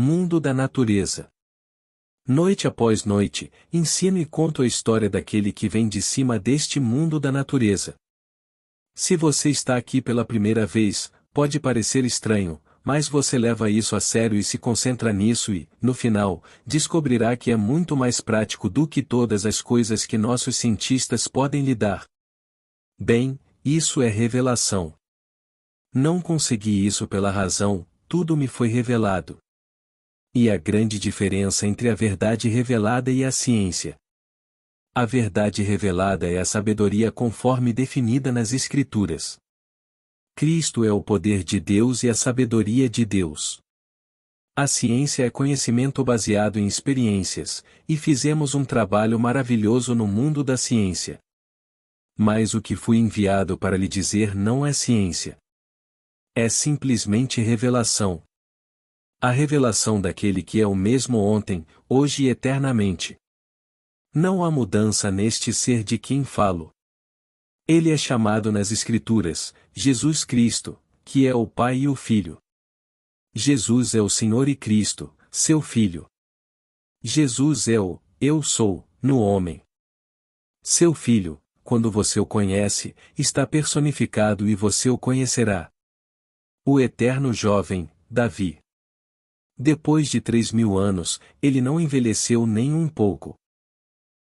Mundo da natureza. Noite após noite, ensino e conto a história daquele que vem de cima deste mundo da natureza. Se você está aqui pela primeira vez, pode parecer estranho, mas você leva isso a sério e se concentra nisso e, no final, descobrirá que é muito mais prático do que todas as coisas que nossos cientistas podem lhe dar. Bem, isso é revelação. Não consegui isso pela razão, tudo me foi revelado. E a grande diferença entre a verdade revelada e a ciência. A verdade revelada é a sabedoria conforme definida nas Escrituras. Cristo é o poder de Deus e a sabedoria de Deus. A ciência é conhecimento baseado em experiências, e fizemos um trabalho maravilhoso no mundo da ciência. Mas o que fui enviado para lhe dizer não é ciência. É simplesmente revelação. A revelação daquele que é o mesmo ontem, hoje e eternamente. Não há mudança neste ser de quem falo. Ele é chamado nas Escrituras, Jesus Cristo, que é o Pai e o Filho. Jesus é o Senhor e Cristo, seu Filho. Jesus é o Eu Sou, no homem. Seu Filho, quando você o conhece, está personificado e você o conhecerá. O eterno jovem, Davi. Depois de 3.000 anos, ele não envelheceu nem um pouco.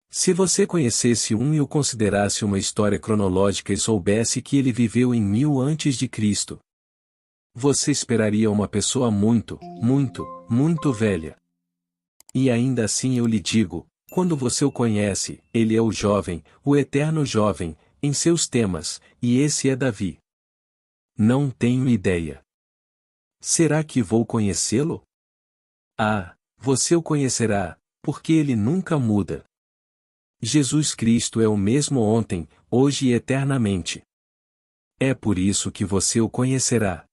Se você conhecesse e o considerasse uma história cronológica e soubesse que ele viveu em 1000 antes de Cristo, você esperaria uma pessoa muito, muito, muito velha. E ainda assim eu lhe digo, quando você o conhece, ele é o jovem, o eterno jovem, em seus temas, e esse é Davi. Não tenho ideia. Será que vou conhecê-lo? Ah, você o conhecerá, porque ele nunca muda. Jesus Cristo é o mesmo ontem, hoje e eternamente. É por isso que você o conhecerá.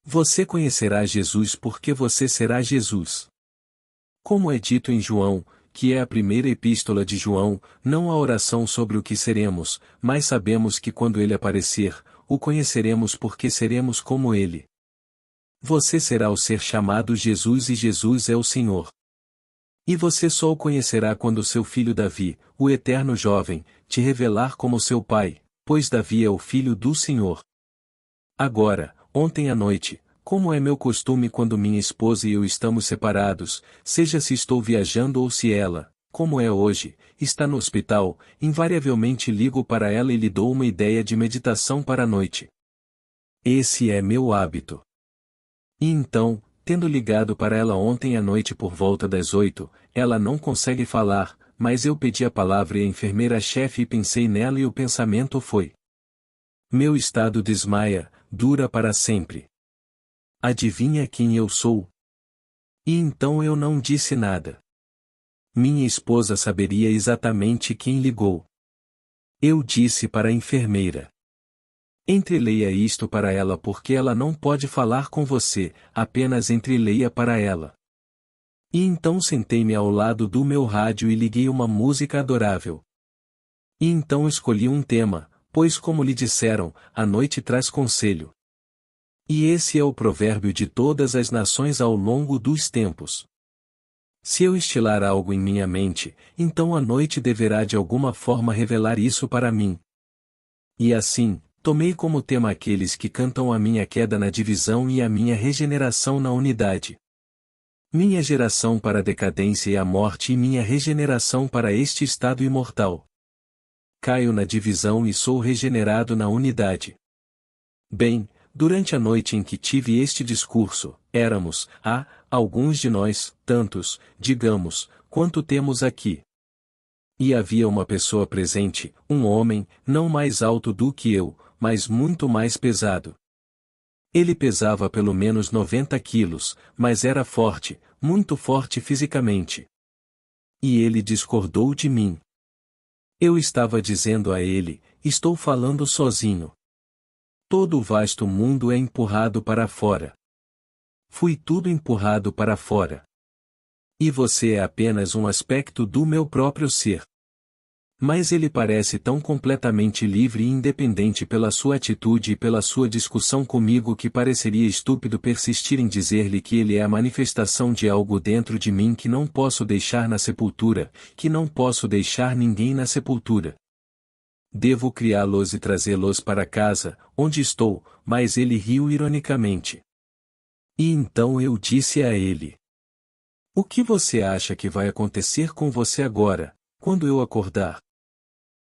Você conhecerá Jesus porque você será Jesus. Como é dito em João, que é a primeira epístola de João, não há oração sobre o que seremos, mas sabemos que quando ele aparecer, o conheceremos porque seremos como ele. Você será o ser chamado Jesus e Jesus é o Senhor. E você só o conhecerá quando seu filho Davi, o eterno jovem, te revelar como seu pai, pois Davi é o filho do Senhor. Agora, ontem à noite, como é meu costume quando minha esposa e eu estamos separados, seja se estou viajando ou se ela, como é hoje, está no hospital, invariavelmente ligo para ela e lhe dou uma ideia de meditação para a noite. Esse é meu hábito. E então, tendo ligado para ela ontem à noite por volta das 8, ela não consegue falar, mas eu pedi a palavra e a enfermeira-chefe e pensei nela e o pensamento foi: meu estado desmaia, dura para sempre. Adivinha quem eu sou? E então eu não disse nada. Minha esposa saberia exatamente quem ligou. Eu disse para a enfermeira: entreleia isto para ela porque ela não pode falar com você, apenas entreleia para ela. E então sentei-me ao lado do meu rádio e liguei uma música adorável. E então escolhi um tema, pois como lhe disseram, a noite traz conselho. E esse é o provérbio de todas as nações ao longo dos tempos. Se eu estilar algo em minha mente, então a noite deverá de alguma forma revelar isso para mim. E assim, tomei como tema aqueles que cantam a minha queda na divisão e a minha regeneração na unidade. Minha geração para a decadência e a morte e minha regeneração para este estado imortal. Caio na divisão e sou regenerado na unidade. Bem, durante a noite em que tive este discurso, éramos, alguns de nós, tantos, digamos, quanto temos aqui. E havia uma pessoa presente, um homem, não mais alto do que eu, mas muito mais pesado. Ele pesava pelo menos 90 quilos, mas era forte, muito forte fisicamente. E ele discordou de mim. Eu estava dizendo a ele: estou falando sozinho. Todo o vasto mundo é empurrado para fora. Fui tudo empurrado para fora. E você é apenas um aspecto do meu próprio ser. Mas ele parece tão completamente livre e independente pela sua atitude e pela sua discussão comigo que pareceria estúpido persistir em dizer-lhe que ele é a manifestação de algo dentro de mim que não posso deixar na sepultura, que não posso deixar ninguém na sepultura. Devo criá-los e trazê-los para casa, onde estou, mas ele riu ironicamente. E então eu disse a ele: o que você acha que vai acontecer com você agora, quando eu acordar?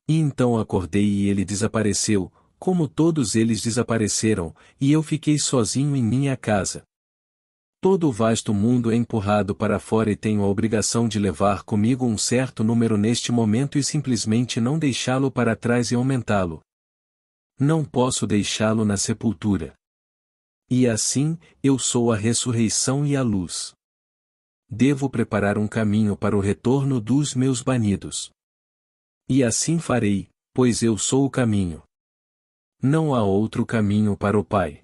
E então acordei e ele desapareceu, como todos eles desapareceram, e eu fiquei sozinho em minha casa. Todo o vasto mundo é empurrado para fora e tenho a obrigação de levar comigo um certo número neste momento e simplesmente não deixá-lo para trás e aumentá-lo. Não posso deixá-lo na sepultura. E assim, eu sou a ressurreição e a luz. Devo preparar um caminho para o retorno dos meus banidos. E assim farei, pois eu sou o caminho. Não há outro caminho para o Pai.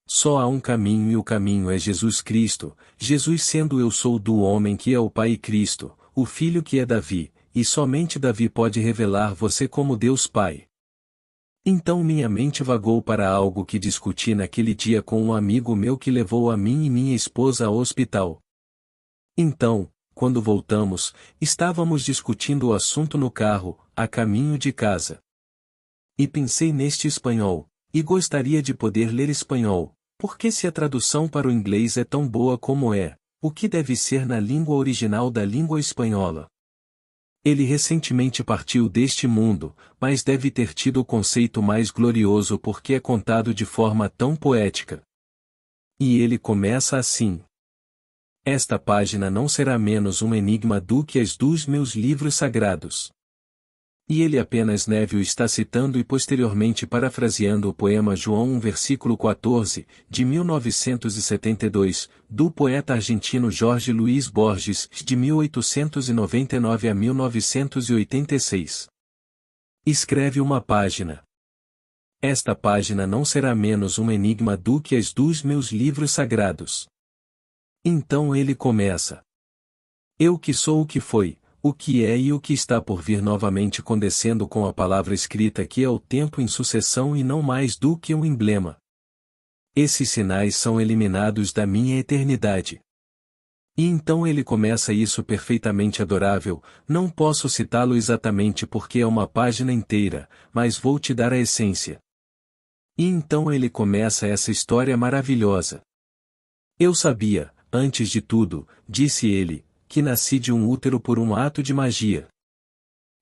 Só há um caminho e o caminho é Jesus Cristo, Jesus sendo eu sou do homem que é o Pai e Cristo, o Filho que é Davi, e somente Davi pode revelar você como Deus Pai. Então minha mente vagou para algo que discuti naquele dia com um amigo meu que levou a mim e minha esposa ao hospital. Então, quando voltamos, estávamos discutindo o assunto no carro, a caminho de casa. E pensei neste espanhol, e gostaria de poder ler espanhol, porque se a tradução para o inglês é tão boa como é, o que deve ser na língua original da língua espanhola? Ele recentemente partiu deste mundo, mas deve ter tido o conceito mais glorioso porque é contado de forma tão poética. E ele começa assim: esta página não será menos um enigma do que as dos meus livros sagrados. E ele apenas Neville está citando e posteriormente parafraseando o poema João 1 versículo 14, de 1972, do poeta argentino Jorge Luiz Borges, de 1899 a 1986. Escreve uma página. Esta página não será menos um enigma do que as dos meus livros sagrados. Então ele começa: eu que sou o que foi, o que é e o que está por vir novamente condescendo com a palavra escrita que é o tempo em sucessão e não mais do que um emblema. Esses sinais são eliminados da minha eternidade. E então ele começa isso perfeitamente adorável, não posso citá-lo exatamente porque é uma página inteira, mas vou te dar a essência. E então ele começa essa história maravilhosa. Eu sabia, antes de tudo, disse ele, que nasci de um útero por um ato de magia.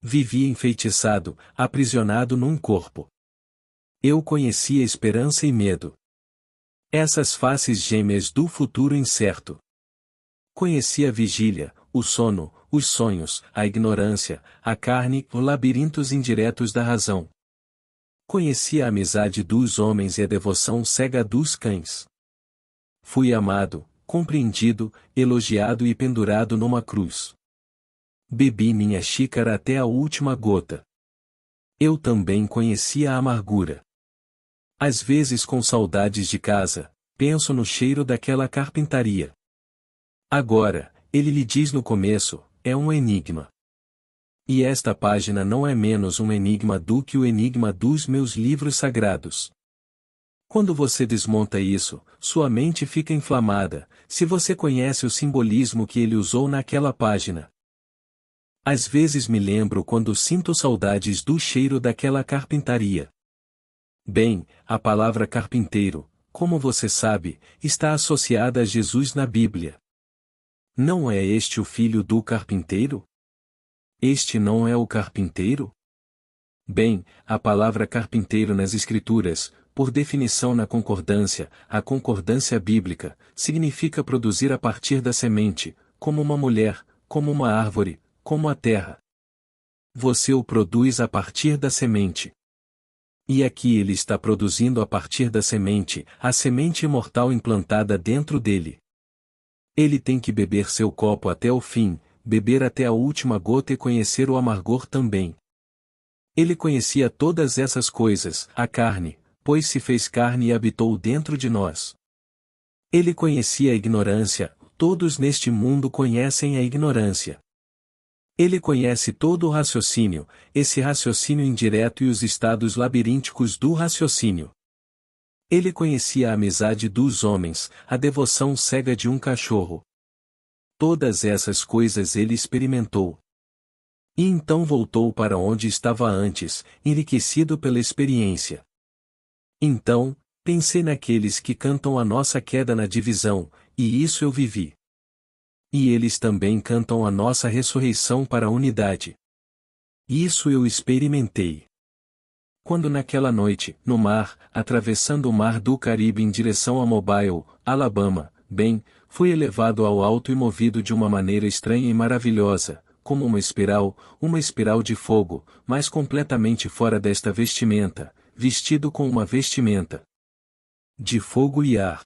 Vivia enfeitiçado, aprisionado num corpo. Eu conhecia esperança e medo. Essas faces gêmeas do futuro incerto. Conhecia a vigília, o sono, os sonhos, a ignorância, a carne, os labirintos indiretos da razão. Conhecia a amizade dos homens e a devoção cega dos cães. Fui amado, compreendido, elogiado e pendurado numa cruz. Bebi minha xícara até a última gota. Eu também conhecia a amargura. Às vezes com saudades de casa, penso no cheiro daquela carpintaria. Agora, ele lhe diz no começo, é um enigma. E esta página não é menos um enigma do que o enigma dos meus livros sagrados. Quando você desmonta isso, sua mente fica inflamada, se você conhece o simbolismo que ele usou naquela página. Às vezes me lembro quando sinto saudades do cheiro daquela carpintaria. Bem, a palavra carpinteiro, como você sabe, está associada a Jesus na Bíblia. Não é este o filho do carpinteiro? Este não é o carpinteiro? Bem, a palavra carpinteiro nas Escrituras, por definição na concordância, a concordância bíblica, significa produzir a partir da semente, como uma mulher, como uma árvore, como a terra. Você o produz a partir da semente. E aqui ele está produzindo a partir da semente, a semente imortal implantada dentro dele. Ele tem que beber seu copo até o fim, beber até a última gota e conhecer o amargor também. Ele conhecia todas essas coisas, a carne, pois se fez carne e habitou dentro de nós. Ele conhecia a ignorância, todos neste mundo conhecem a ignorância. Ele conhece todo o raciocínio, esse raciocínio indireto e os estados labirínticos do raciocínio. Ele conhecia a amizade dos homens, a devoção cega de um cachorro. Todas essas coisas ele experimentou. E então voltou para onde estava antes, enriquecido pela experiência. Então, pensei naqueles que cantam a nossa queda na divisão, e isso eu vivi. E eles também cantam a nossa ressurreição para a unidade. Isso eu experimentei. Quando naquela noite, no mar, atravessando o mar do Caribe em direção a Mobile, Alabama, fui elevado ao alto e movido de uma maneira estranha e maravilhosa, como uma espiral de fogo, mas completamente fora desta vestimenta, vestido com uma vestimenta de fogo e ar.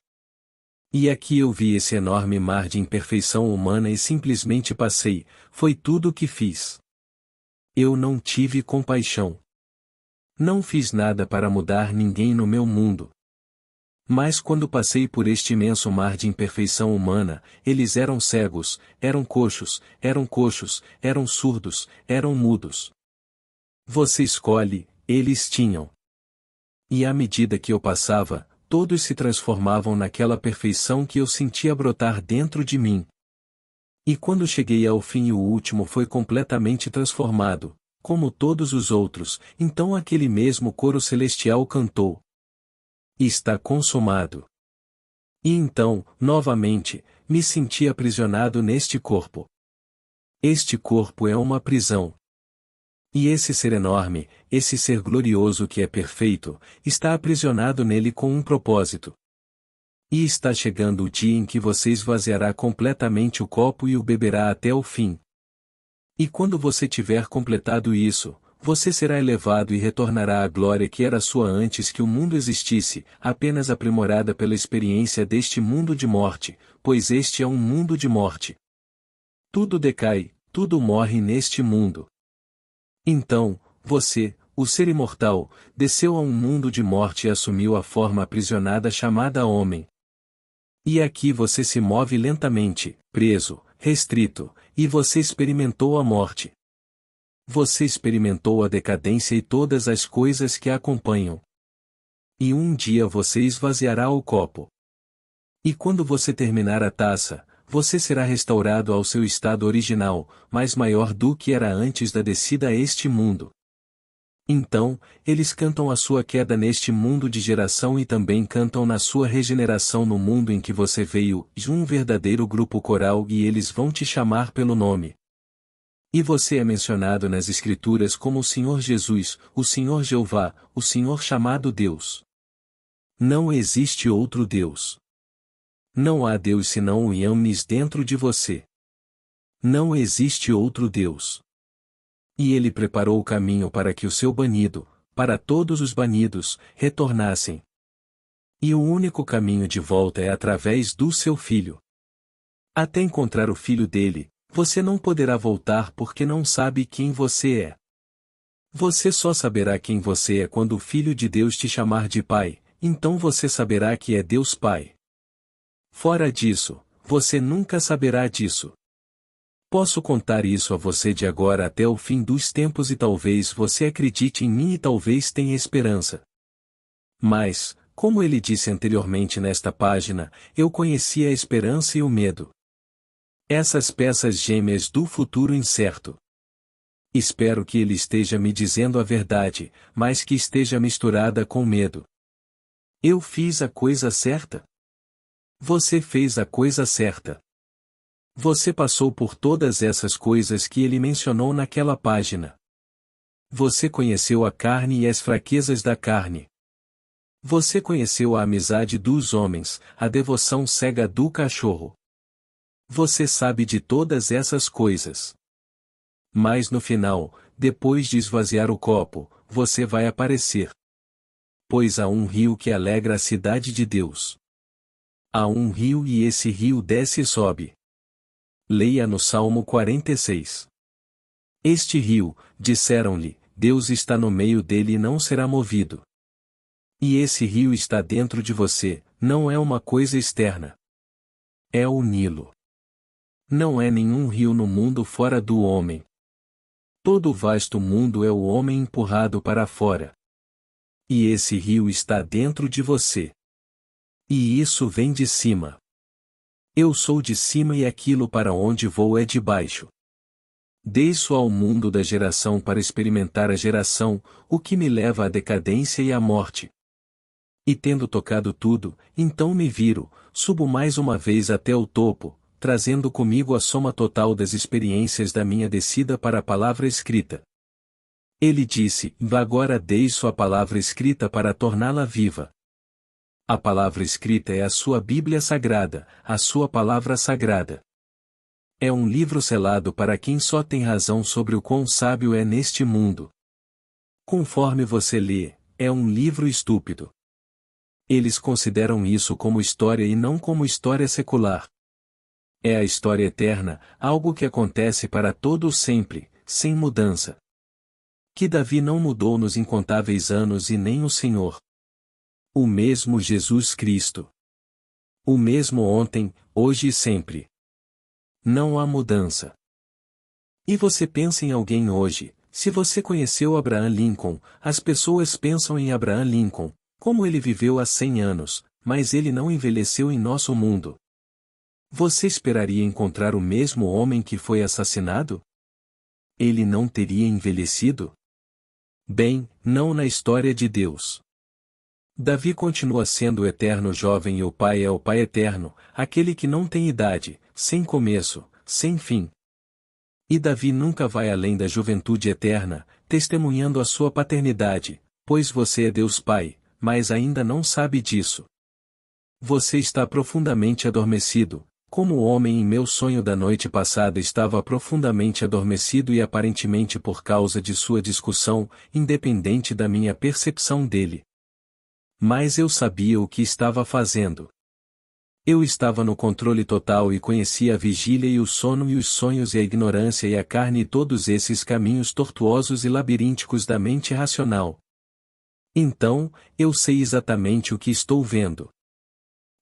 E aqui eu vi esse enorme mar de imperfeição humana e simplesmente passei, foi tudo o que fiz. Eu não tive compaixão. Não fiz nada para mudar ninguém no meu mundo. Mas quando passei por este imenso mar de imperfeição humana, eles eram cegos, eram coxos, eram surdos, eram mudos. Você escolhe, eles tinham. E à medida que eu passava, todos se transformavam naquela perfeição que eu sentia brotar dentro de mim. E quando cheguei ao fim e o último foi completamente transformado, como todos os outros, então aquele mesmo coro celestial cantou: está consumado. E então, novamente, me senti aprisionado neste corpo. Este corpo é uma prisão. E esse ser enorme, esse ser glorioso que é perfeito, está aprisionado nele com um propósito. E está chegando o dia em que você esvaziará completamente o copo e o beberá até o fim. E quando você tiver completado isso, você será elevado e retornará à glória que era sua antes que o mundo existisse, apenas aprimorada pela experiência deste mundo de morte, pois este é um mundo de morte. Tudo decai, tudo morre neste mundo. Então, você, o ser imortal, desceu a um mundo de morte e assumiu a forma aprisionada chamada homem. E aqui você se move lentamente, preso, restrito, e você experimentou a morte. Você experimentou a decadência e todas as coisas que a acompanham. E um dia você esvaziará o copo. E quando você terminar a taça, você será restaurado ao seu estado original, mais maior do que era antes da descida a este mundo. Então, eles cantam a sua queda neste mundo de geração e também cantam na sua regeneração no mundo em que você veio, de um verdadeiro grupo coral, e eles vão te chamar pelo nome. E você é mencionado nas Escrituras como o Senhor Jesus, o Senhor Jeová, o Senhor chamado Deus. Não existe outro Deus. Não há Deus senão o Yahweh dentro de você. Não existe outro Deus. E ele preparou o caminho para que o seu banido, para todos os banidos, retornassem. E o único caminho de volta é através do seu filho. Até encontrar o filho dele, você não poderá voltar porque não sabe quem você é. Você só saberá quem você é quando o Filho de Deus te chamar de Pai, então você saberá que é Deus Pai. Fora disso, você nunca saberá disso. Posso contar isso a você de agora até o fim dos tempos e talvez você acredite em mim e talvez tenha esperança. Mas, como ele disse anteriormente nesta página, eu conhecia a esperança e o medo. Essas peças gêmeas do futuro incerto. Espero que ele esteja me dizendo a verdade, mas que esteja misturada com medo. Eu fiz a coisa certa? Você fez a coisa certa. Você passou por todas essas coisas que ele mencionou naquela página. Você conheceu a carne e as fraquezas da carne. Você conheceu a amizade dos homens, a devoção cega do cachorro. Você sabe de todas essas coisas. Mas no final, depois de esvaziar o copo, você vai aparecer. Pois há um rio que alegra a cidade de Deus. Há um rio e esse rio desce e sobe. Leia no Salmo 46. Este rio, disseram-lhe, Deus está no meio dele e não será movido. E esse rio está dentro de você, não é uma coisa externa. É o Nilo. Não é nenhum rio no mundo fora do homem. Todo o vasto mundo é o homem empurrado para fora. E esse rio está dentro de você. E isso vem de cima. Eu sou de cima e aquilo para onde vou é de baixo. Desço ao mundo da geração para experimentar a geração, o que me leva à decadência e à morte. E tendo tocado tudo, então me viro, subo mais uma vez até o topo, trazendo comigo a soma total das experiências da minha descida para a palavra escrita. Ele disse: agora desço a palavra escrita para torná-la viva. A palavra escrita é a sua Bíblia Sagrada, a sua palavra sagrada. É um livro selado para quem só tem razão sobre o quão sábio é neste mundo. Conforme você lê, é um livro estúpido. Eles consideram isso como história e não como história secular. É a história eterna, algo que acontece para todo o sempre, sem mudança. Que Davi não mudou nos incontáveis anos e nem o Senhor. O mesmo Jesus Cristo. O mesmo ontem, hoje e sempre. Não há mudança. E você pensa em alguém hoje, se você conheceu Abraham Lincoln, as pessoas pensam em Abraham Lincoln, como ele viveu há 100 anos, mas ele não envelheceu em nosso mundo. Você esperaria encontrar o mesmo homem que foi assassinado? Ele não teria envelhecido? Bem, não na história de Deus. Davi continua sendo o eterno jovem e o Pai é o Pai eterno, aquele que não tem idade, sem começo, sem fim. E Davi nunca vai além da juventude eterna, testemunhando a sua paternidade, pois você é Deus Pai, mas ainda não sabe disso. Você está profundamente adormecido, como o homem em meu sonho da noite passada estava profundamente adormecido e aparentemente por causa de sua discussão, independente da minha percepção dele. Mas eu sabia o que estava fazendo. Eu estava no controle total e conhecia a vigília e o sono e os sonhos e a ignorância e a carne e todos esses caminhos tortuosos e labirínticos da mente racional. Então, eu sei exatamente o que estou vendo.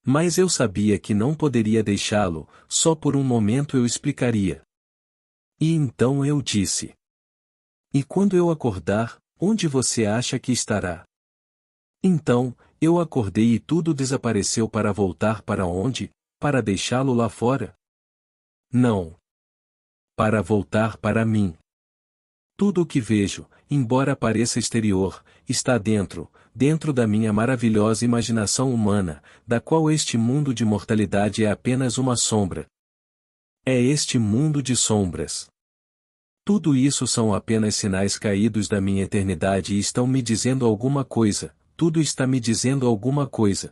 Mas eu sabia que não poderia deixá-lo, só por um momento eu explicaria. E então eu disse: e quando eu acordar, onde você acha que estará? Então, eu acordei e tudo desapareceu para voltar para onde? Para deixá-lo lá fora? Não. Para voltar para mim. Tudo o que vejo, embora pareça exterior, está dentro da minha maravilhosa imaginação humana, da qual este mundo de mortalidade é apenas uma sombra. É este mundo de sombras. Tudo isso são apenas sinais caídos da minha eternidade e estão me dizendo alguma coisa. Tudo está me dizendo alguma coisa.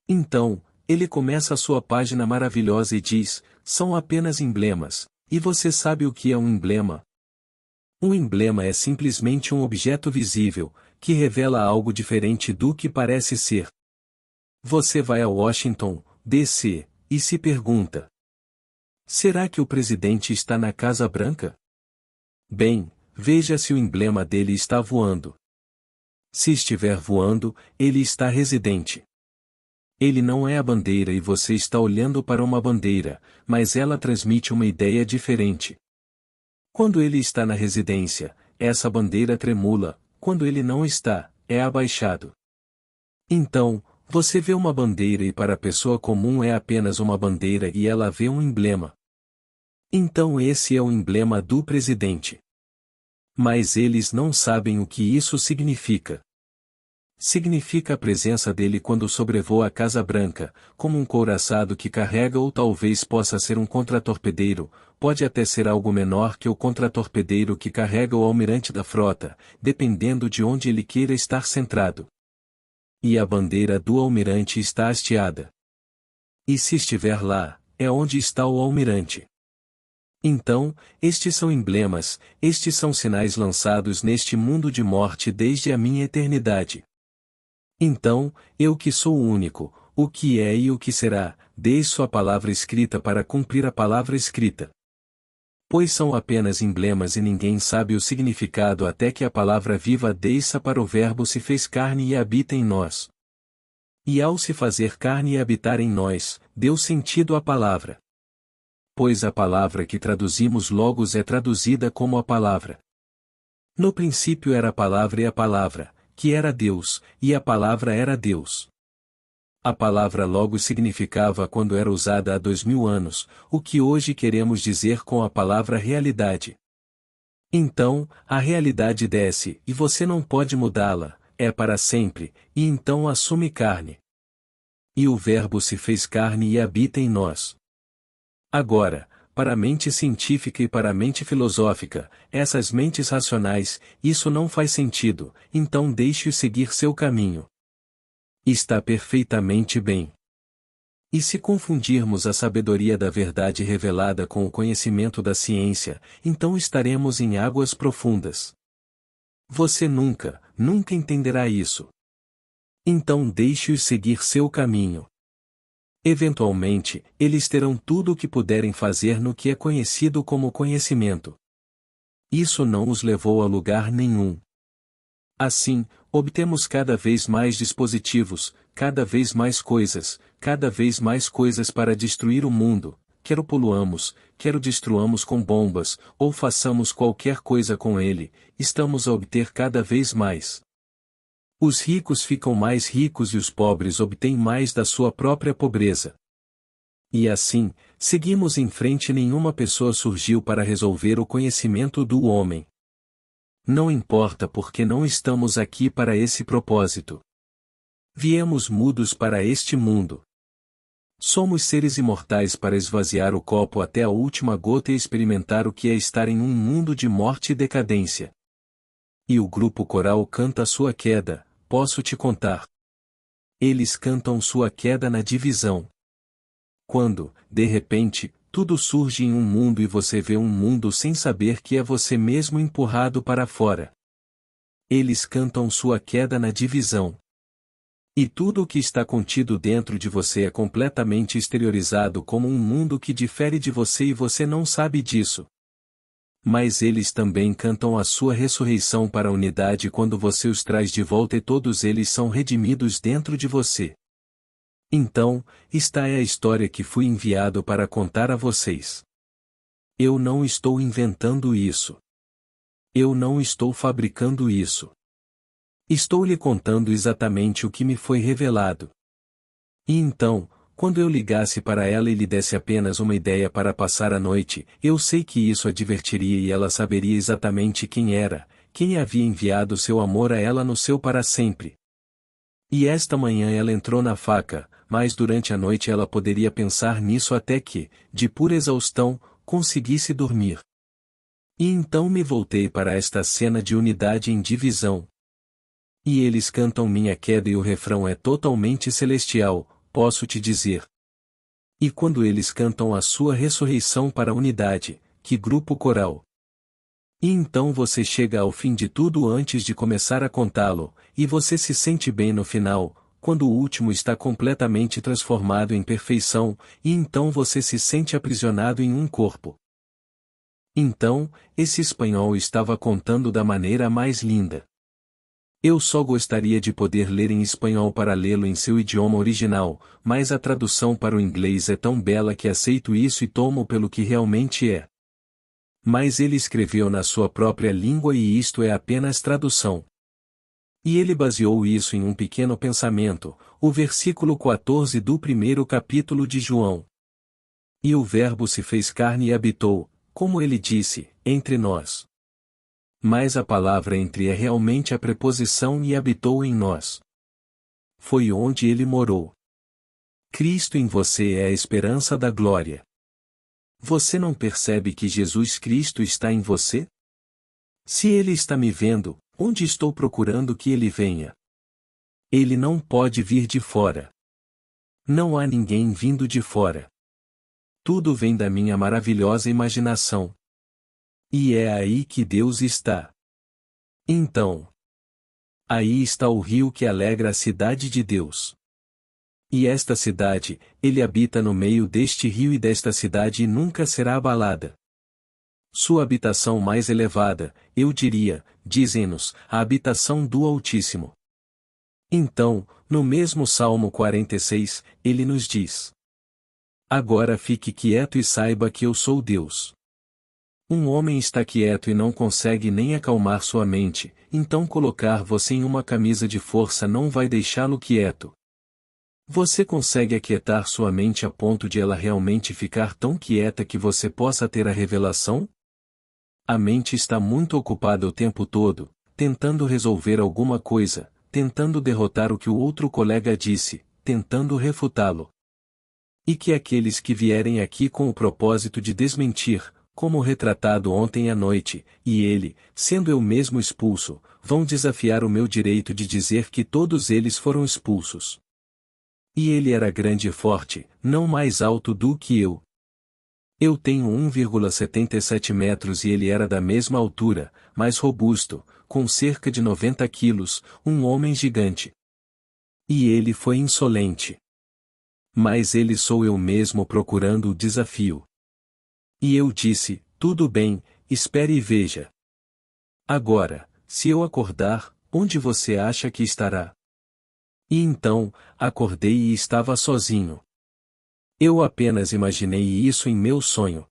Então, ele começa a sua página maravilhosa e diz: são apenas emblemas, e você sabe o que é um emblema? Um emblema é simplesmente um objeto visível, que revela algo diferente do que parece ser. Você vai a Washington, D.C., e se pergunta: será que o presidente está na Casa Branca? Bem, veja se o emblema dele está voando. Se estiver voando, ele está residente. Ele não é a bandeira e você está olhando para uma bandeira, mas ela transmite uma ideia diferente. Quando ele está na residência, essa bandeira tremula, quando ele não está, é abaixado. Então, você vê uma bandeira e para a pessoa comum é apenas uma bandeira e ela vê um emblema. Então esse é o emblema do presidente. Mas eles não sabem o que isso significa. Significa a presença dele quando sobrevoa a Casa Branca, como um couraçado que carrega ou talvez possa ser um contratorpedeiro, pode até ser algo menor que o contratorpedeiro que carrega o almirante da frota, dependendo de onde ele queira estar centrado. E a bandeira do almirante está hasteada. E se estiver lá, é onde está o almirante. Então, estes são emblemas, estes são sinais lançados neste mundo de morte desde a minha eternidade. Então, eu que sou o único, o que é e o que será, desço a palavra escrita para cumprir a palavra escrita. Pois são apenas emblemas e ninguém sabe o significado até que a palavra viva desça para o Verbo se fez carne e habita em nós. E ao se fazer carne e habitar em nós, deu sentido à palavra. pois a palavra que traduzimos logos é traduzida como a palavra. No princípio era a palavra e a palavra, que era Deus, e a palavra era Deus. A palavra logos significava quando era usada há 2000 anos, o que hoje queremos dizer com a palavra realidade. Então, a realidade desce, e você não pode mudá-la, é para sempre, e então assume carne. E o Verbo se fez carne e habita em nós. Agora, para a mente científica e para a mente filosófica, essas mentes racionais, isso não faz sentido, então deixe-o seguir seu caminho. Está perfeitamente bem. E se confundirmos a sabedoria da verdade revelada com o conhecimento da ciência, então estaremos em águas profundas. Você nunca, nunca entenderá isso. Então deixe-os seguir seu caminho. Eventualmente, eles terão tudo o que puderem fazer no que é conhecido como conhecimento. Isso não os levou a lugar nenhum. Assim, obtemos cada vez mais dispositivos, cada vez mais coisas para destruir o mundo, quer o poluamos, quer o destruamos com bombas, ou façamos qualquer coisa com ele, estamos a obter cada vez mais. Os ricos ficam mais ricos e os pobres obtêm mais da sua própria pobreza. E assim, seguimos em frente e nenhuma pessoa surgiu para resolver o conhecimento do homem. Não importa porque não estamos aqui para esse propósito. Viemos mudos para este mundo. Somos seres imortais para esvaziar o copo até a última gota e experimentar o que é estar em um mundo de morte e decadência. E o grupo coral canta sua queda, posso te contar. Eles cantam sua queda na divisão. Quando, de repente, tudo surge em um mundo e você vê um mundo sem saber que é você mesmo empurrado para fora. Eles cantam sua queda na divisão. E tudo o que está contido dentro de você é completamente exteriorizado como um mundo que difere de você e você não sabe disso. Mas eles também cantam a sua ressurreição para a unidade quando você os traz de volta e todos eles são redimidos dentro de você. Então, esta é a história que fui enviado para contar a vocês. Eu não estou inventando isso. Eu não estou fabricando isso. Estou lhe contando exatamente o que me foi revelado. E então, quando eu ligasse para ela e lhe desse apenas uma ideia para passar a noite, eu sei que isso a divertiria e ela saberia exatamente quem era, quem havia enviado seu amor a ela no seu para sempre. E esta manhã ela entrou na faca, mas durante a noite ela poderia pensar nisso até que, de pura exaustão, conseguisse dormir. E então me voltei para esta cena de unidade em divisão. E eles cantam minha queda e o refrão é totalmente celestial, posso te dizer. E quando eles cantam a sua ressurreição para a unidade, que grupo coral! E então você chega ao fim de tudo antes de começar a contá-lo, e você se sente bem no final, quando o último está completamente transformado em perfeição, e então você se sente aprisionado em um corpo. Então, esse espanhol estava contando da maneira mais linda. Eu só gostaria de poder ler em espanhol para lê-lo em seu idioma original, mas a tradução para o inglês é tão bela que aceito isso e tomo pelo que realmente é. Mas ele escreveu na sua própria língua e isto é apenas tradução. E ele baseou isso em um pequeno pensamento, o versículo 14 do primeiro capítulo de João. E o Verbo se fez carne e habitou, como ele disse, entre nós. Mas a palavra entre é realmente a preposição e habitou em nós. Foi onde ele morou. Cristo em você é a esperança da glória. Você não percebe que Jesus Cristo está em você? Se ele está me vendo, onde estou procurando que ele venha? Ele não pode vir de fora. Não há ninguém vindo de fora. Tudo vem da minha maravilhosa imaginação. E é aí que Deus está. Então, aí está o rio que alegra a cidade de Deus. E esta cidade, ele habita no meio deste rio e desta cidade e nunca será abalada. Sua habitação mais elevada, eu diria, dizem-nos, a habitação do Altíssimo. Então, no mesmo Salmo 46, ele nos diz: Agora fique quieto e saiba que eu sou Deus. Um homem está quieto e não consegue nem acalmar sua mente, então colocar você em uma camisa de força não vai deixá-lo quieto. Você consegue aquietar sua mente a ponto de ela realmente ficar tão quieta que você possa ter a revelação? A mente está muito ocupada o tempo todo, tentando resolver alguma coisa, tentando derrotar o que o outro colega disse, tentando refutá-lo. E que aqueles que vierem aqui com o propósito de desmentir, como retratado ontem à noite, e ele, sendo eu mesmo expulso, vão desafiar o meu direito de dizer que todos eles foram expulsos. E ele era grande e forte, não mais alto do que eu. Eu tenho 1,77 metros e ele era da mesma altura, mais robusto, com cerca de 90 quilos, um homem gigante. E ele foi insolente. Mas ele sou eu mesmo procurando o desafio. E eu disse, tudo bem, espere e veja. Agora, se eu acordar, onde você acha que estará? E então, acordei e estava sozinho. Eu apenas imaginei isso em meu sonho.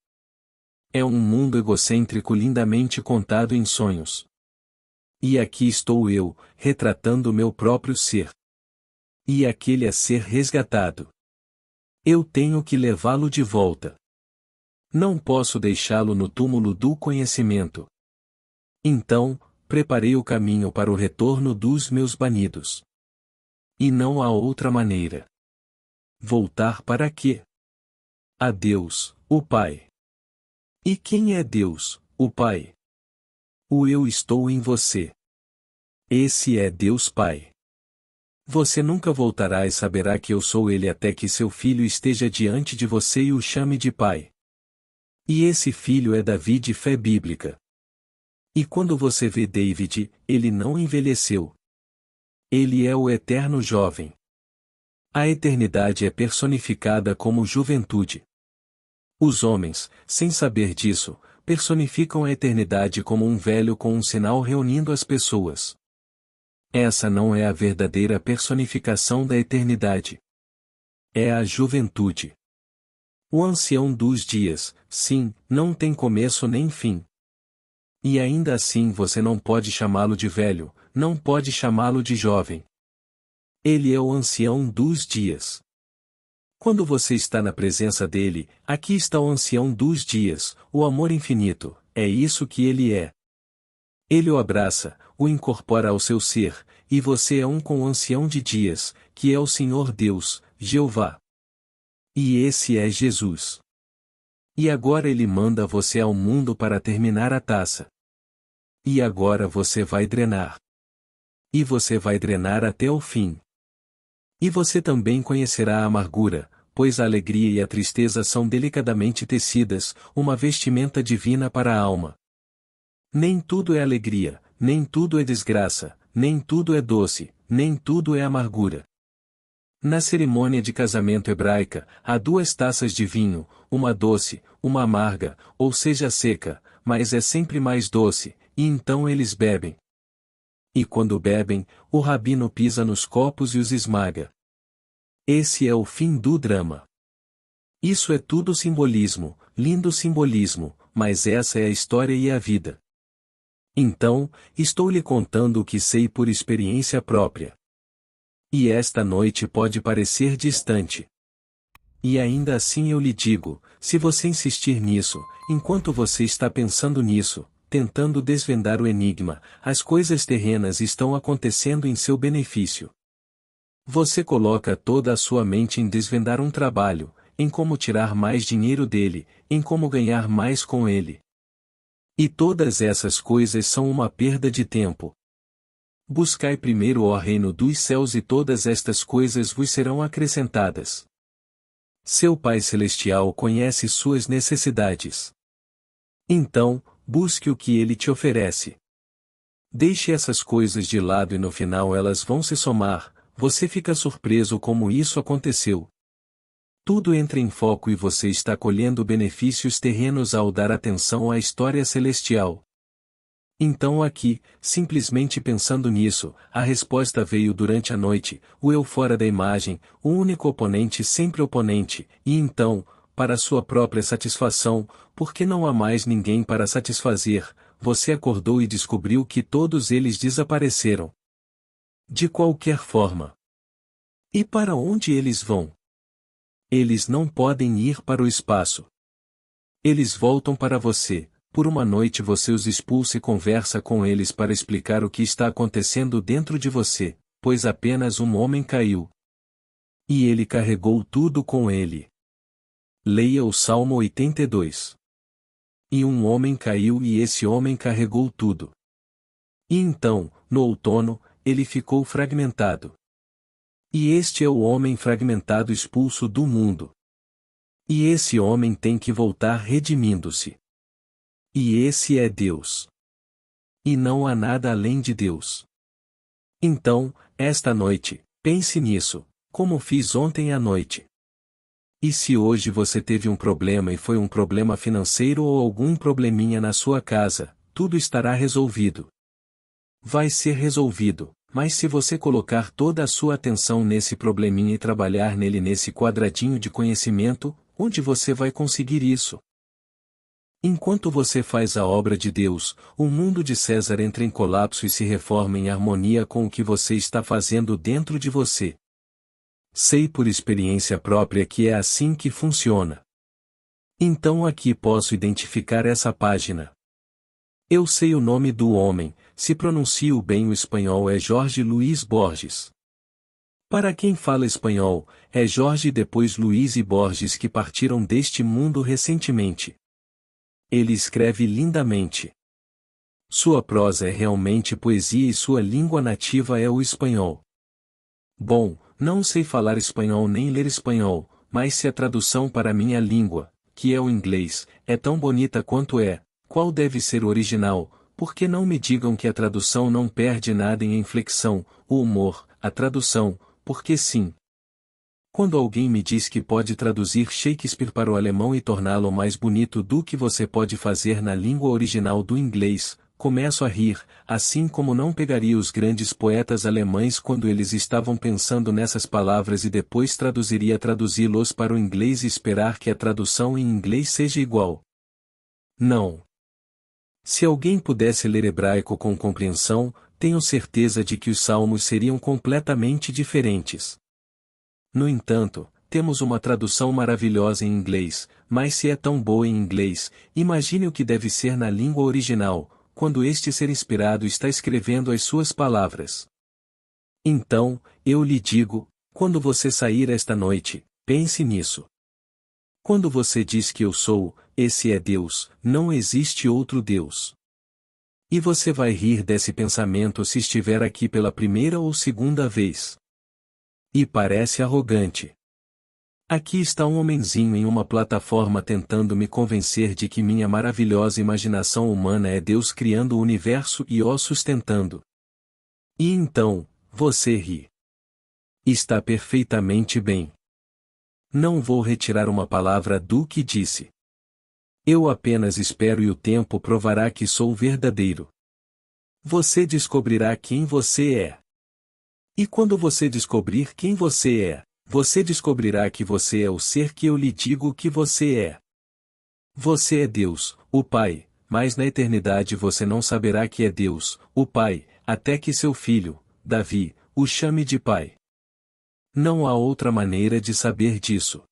É um mundo egocêntrico lindamente contado em sonhos. E aqui estou eu, retratando meu próprio ser. E aquele a ser resgatado. Eu tenho que levá-lo de volta. Não posso deixá-lo no túmulo do conhecimento. Então, preparei o caminho para o retorno dos meus banidos. E não há outra maneira. Voltar para quê? A Deus, o Pai. E quem é Deus, o Pai? O eu estou em você. Esse é Deus Pai. Você nunca voltará e saberá que eu sou Ele até que seu filho esteja diante de você e o chame de Pai. E esse filho é Davi de fé bíblica. E quando você vê David, ele não envelheceu. Ele é o eterno jovem. A eternidade é personificada como juventude. Os homens, sem saber disso, personificam a eternidade como um velho com um sinal reunindo as pessoas. Essa não é a verdadeira personificação da eternidade. É a juventude. O ancião dos dias, sim, não tem começo nem fim. E ainda assim você não pode chamá-lo de velho, não pode chamá-lo de jovem. Ele é o ancião dos dias. Quando você está na presença dele, aqui está o ancião dos dias, o amor infinito, é isso que ele é. Ele o abraça, o incorpora ao seu ser, e você é um com o ancião de dias, que é o Senhor Deus, Jeová. E esse é Jesus. E agora ele manda você ao mundo para terminar a taça. E agora você vai drenar. E você vai drenar até o fim. E você também conhecerá a amargura, pois a alegria e a tristeza são delicadamente tecidas, uma vestimenta divina para a alma. Nem tudo é alegria, nem tudo é desgraça, nem tudo é doce, nem tudo é amargura. Na cerimônia de casamento hebraica, há 2 taças de vinho, uma doce, uma amarga, ou seja seca, mas é sempre mais doce, e então eles bebem. E quando bebem, o rabino pisa nos copos e os esmaga. Esse é o fim do drama. Isso é tudo simbolismo, lindo simbolismo, mas essa é a história e a vida. Então, estou lhe contando o que sei por experiência própria. E esta noite pode parecer distante. E ainda assim eu lhe digo, se você insistir nisso, enquanto você está pensando nisso, tentando desvendar o enigma, as coisas terrenas estão acontecendo em seu benefício. Você coloca toda a sua mente em desvendar um trabalho, em como tirar mais dinheiro dele, em como ganhar mais com ele. E todas essas coisas são uma perda de tempo. Buscai primeiro o reino dos céus e todas estas coisas vos serão acrescentadas. Seu Pai Celestial conhece suas necessidades. Então, busque o que Ele te oferece. Deixe essas coisas de lado e no final elas vão se somar, você fica surpreso como isso aconteceu. Tudo entra em foco e você está colhendo benefícios terrenos ao dar atenção à história celestial. Então aqui, simplesmente pensando nisso, a resposta veio durante a noite, o eu fora da imagem, o único oponente sempre oponente, e então, para sua própria satisfação, porque não há mais ninguém para satisfazer, você acordou e descobriu que todos eles desapareceram. De qualquer forma. E para onde eles vão? Eles não podem ir para o espaço. Eles voltam para você. Por uma noite você os expulsa e conversa com eles para explicar o que está acontecendo dentro de você, pois apenas um homem caiu. E ele carregou tudo com ele. Leia o Salmo 82. E um homem caiu e esse homem carregou tudo. E então, no outono, ele ficou fragmentado. E este é o homem fragmentado expulso do mundo. E esse homem tem que voltar redimindo-se. E esse é Deus. E não há nada além de Deus. Então, esta noite, pense nisso, como fiz ontem à noite. E se hoje você teve um problema e foi um problema financeiro ou algum probleminha na sua casa, tudo estará resolvido. Vai ser resolvido, mas se você colocar toda a sua atenção nesse probleminha e trabalhar nele nesse quadradinho de conhecimento, onde você vai conseguir isso? Enquanto você faz a obra de Deus, o mundo de César entra em colapso e se reforma em harmonia com o que você está fazendo dentro de você. Sei por experiência própria que é assim que funciona. Então aqui posso identificar essa página. Eu sei o nome do homem, se pronuncio bem o espanhol é Jorge Luiz Borges. Para quem fala espanhol, é Jorge depois Luiz e Borges que partiram deste mundo recentemente. Ele escreve lindamente. Sua prosa é realmente poesia e sua língua nativa é o espanhol. Bom, não sei falar espanhol nem ler espanhol, mas se a tradução para minha língua, que é o inglês, é tão bonita quanto é, qual deve ser o original? Por que não me digam que a tradução não perde nada em inflexão, o humor, a tradução, porque sim. Quando alguém me diz que pode traduzir Shakespeare para o alemão e torná-lo mais bonito do que você pode fazer na língua original do inglês, começo a rir, assim como não pegaria os grandes poetas alemães quando eles estavam pensando nessas palavras e depois traduzi-los para o inglês e esperar que a tradução em inglês seja igual. Não. Se alguém pudesse ler hebraico com compreensão, tenho certeza de que os salmos seriam completamente diferentes. No entanto, temos uma tradução maravilhosa em inglês, mas se é tão boa em inglês, imagine o que deve ser na língua original, quando este ser inspirado está escrevendo as suas palavras. Então, eu lhe digo, quando você sair esta noite, pense nisso. Quando você diz que eu sou, esse é Deus, não existe outro Deus. E você vai rir desse pensamento se estiver aqui pela primeira ou segunda vez. E parece arrogante. Aqui está um homenzinho em uma plataforma tentando me convencer de que minha maravilhosa imaginação humana é Deus criando o universo e o sustentando. E então, você ri. Está perfeitamente bem. Não vou retirar uma palavra do que disse. Eu apenas espero e o tempo provará que sou verdadeiro. Você descobrirá quem você é. E quando você descobrir quem você é, você descobrirá que você é o ser que eu lhe digo que você é. Você é Deus, o Pai, mas na eternidade você não saberá que é Deus, o Pai, até que seu filho, Davi, o chame de Pai. Não há outra maneira de saber disso.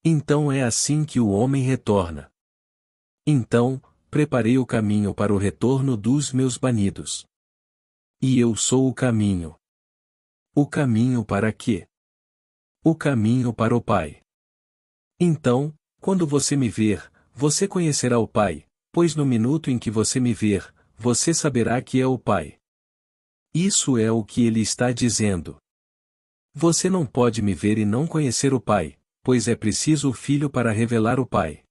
Então é assim que o homem retorna. Então, preparei o caminho para o retorno dos meus banidos. E eu sou o caminho. O caminho para quê? O caminho para o Pai. Então, quando você me ver, você conhecerá o Pai, pois no minuto em que você me ver, você saberá que é o Pai. Isso é o que ele está dizendo. Você não pode me ver e não conhecer o Pai, pois é preciso o Filho para revelar o Pai.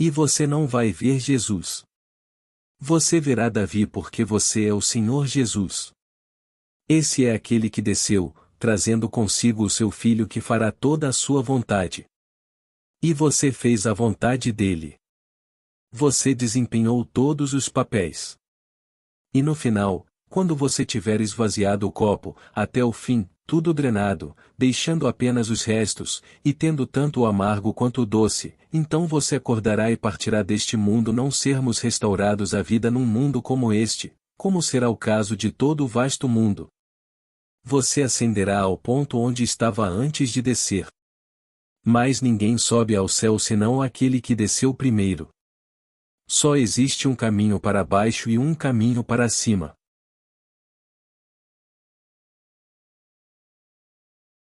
E você não vai ver Jesus. Você verá Davi porque você é o Senhor Jesus. Esse é aquele que desceu, trazendo consigo o seu filho que fará toda a sua vontade. E você fez a vontade dele. Você desempenhou todos os papéis. E no final, quando você tiver esvaziado o copo, até o fim, tudo drenado, deixando apenas os restos, e tendo tanto o amargo quanto o doce, então você acordará e partirá deste mundo não sermos restaurados à vida num mundo como este, como será o caso de todo o vasto mundo. Você ascenderá ao ponto onde estava antes de descer. Mas ninguém sobe ao céu senão aquele que desceu primeiro. Só existe um caminho para baixo e um caminho para cima.